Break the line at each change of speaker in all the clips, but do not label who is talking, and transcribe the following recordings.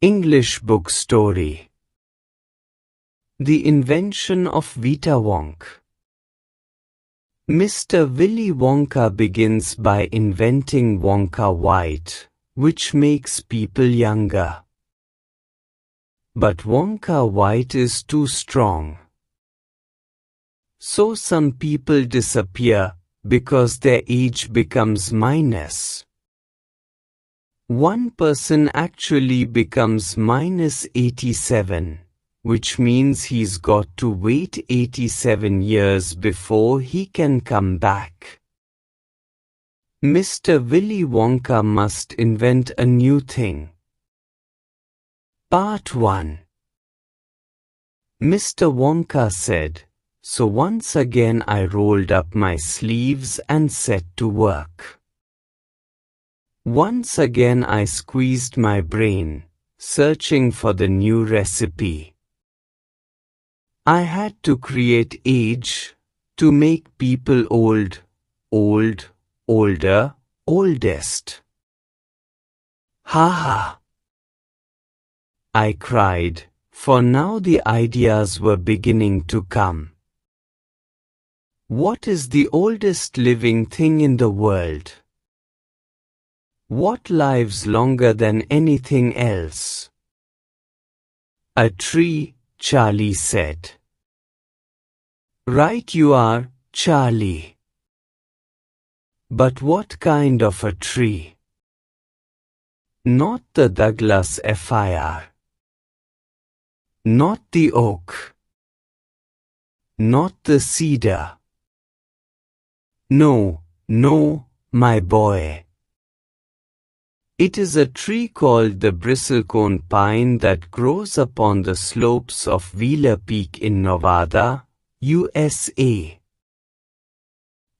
English book story. The Invention of Vita-Wonk. Mr. Willy Wonka begins by inventing Wonka White, which makes people younger. But Wonka White is too strong. So some people disappear because their age becomes minus. One person actually becomes minus 87, which means he's got to wait 87 years before he can come back. Mr. Willy Wonka must invent a new thing. Part 1. Mr. Wonka said, so once again I rolled up my sleeves and set to work. Once again I squeezed my brain, searching for the new recipe. I had to create age, to make people old, older, oldest. Ha ha! I cried, for now the ideas were beginning to come. What is the oldest living thing in the world? What lives longer than anything else? A tree, Charlie said. Right you are, Charlie. But what kind of a tree? Not the Douglas fir. Not the oak. Not the cedar. No, my boy. It is a tree called the bristlecone pine that grows upon the slopes of Wheeler Peak in Nevada, USA.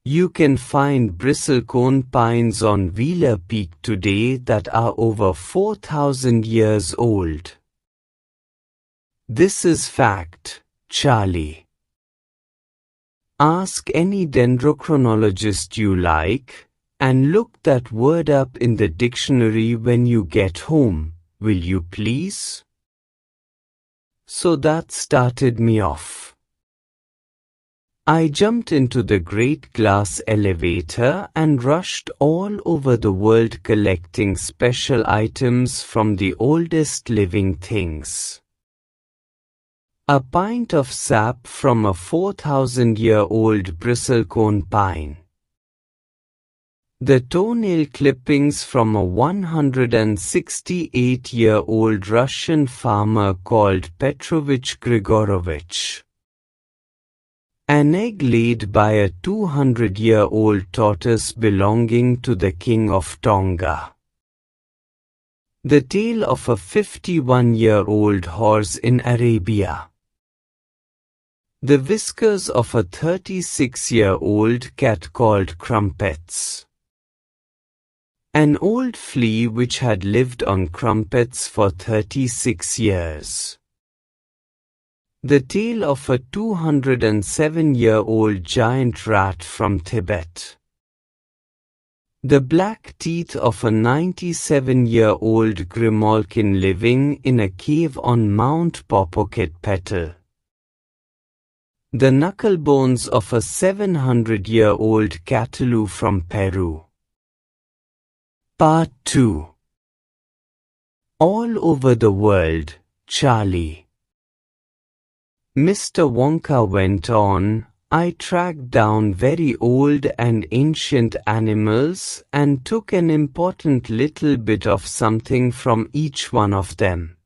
You can find bristlecone pines on Wheeler Peak today that are over 4,000 years old. This is fact, Charlie. Ask any dendrochronologist you like, and look that word up in the dictionary when you get home, will you please? So that started me off. I jumped into the great glass elevator and rushed all over the world collecting special items from the oldest living things. A pint of sap from a 4,000-year-old bristlecone pine. The toenail clippings from a 168-year-old Russian farmer called Petrovich Grigorovich. An egg laid by a 200-year-old tortoise belonging to the King of Tonga. The tail of a 51-year-old horse in Arabia. The whiskers of a 36-year-old cat called Crumpets. An old flea which had lived on crumpets for 36 years. The tail of a 207-year-old giant rat from Tibet. The black teeth of a 97-year-old grimalkin living in a cave on Mount Popocatépetl. The knuckle bones of a 700-year-old cataloo from Peru. Part 2. All over the world, Charlie. Mr. Wonka went on, I tracked down very old and ancient animals and took an important little bit of something from each one of them.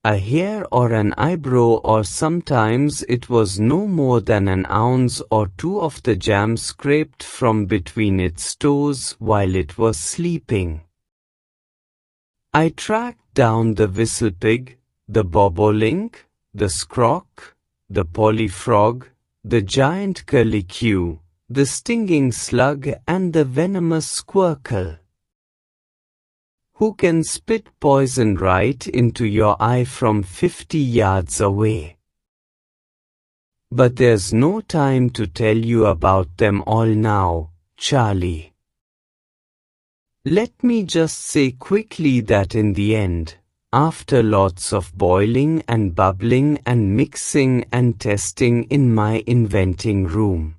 A hair or an eyebrow, or sometimes it was no more than an ounce or two of the jam scraped from between its toes while it was sleeping. I tracked down the whistlepig, the bobolink, the scroc, the polyfrog, the giant curlicue, the stinging slug and the venomous squircle. Who can spit poison right into your eye from 50 yards away. But there's no time to tell you about them all now, Charlie. Let me just say quickly that in the end, after lots of boiling and bubbling and mixing and testing in my inventing room,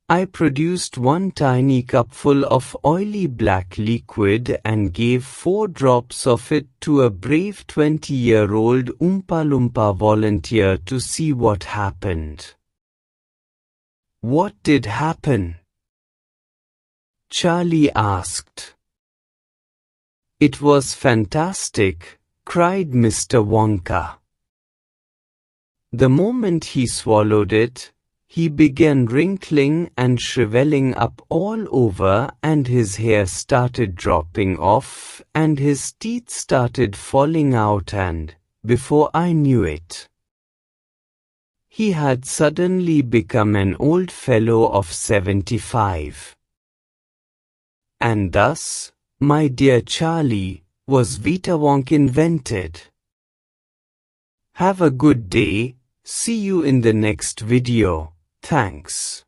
I produced one tiny cupful of oily black liquid and gave 4 drops of it to a brave 20-year-old Oompa Loompa volunteer to see what happened. What did happen? Charlie asked. It was fantastic, cried Mr. Wonka. The moment he swallowed it, he began wrinkling and shriveling up all over, and his hair started dropping off, and his teeth started falling out, and, before I knew it, he had suddenly become an old fellow of 75. And thus, my dear Charlie, was Vita-Wonk invented. Have a good day, see you in the next video. Thanks.